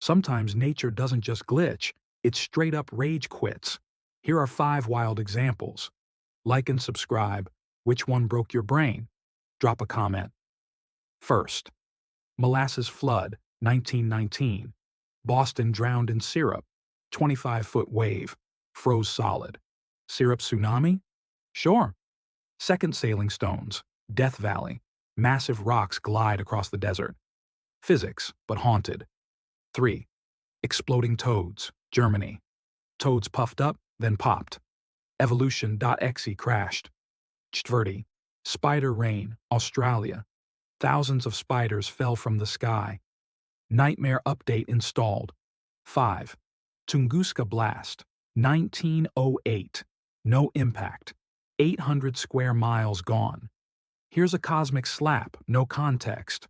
Sometimes nature doesn't just glitch, it straight up rage quits. Here are 5 wild examples. Like and subscribe. Which one broke your brain? Drop a comment. First, Molasses flood, 1919. Boston drowned in syrup. 25-foot wave. Froze solid. Syrup tsunami? Sure. Second, sailing stones. Death Valley. Massive rocks glide across the desert. Physics, but haunted. 3. Exploding toads. Germany. Toads puffed up, then popped. Evolution.exe crashed. Chtvrti. Spider rain. Australia. Thousands of spiders fell from the sky. Nightmare update installed. 5. Tunguska blast. 1908. No impact. 800 square miles gone. Here's a cosmic slap, no context.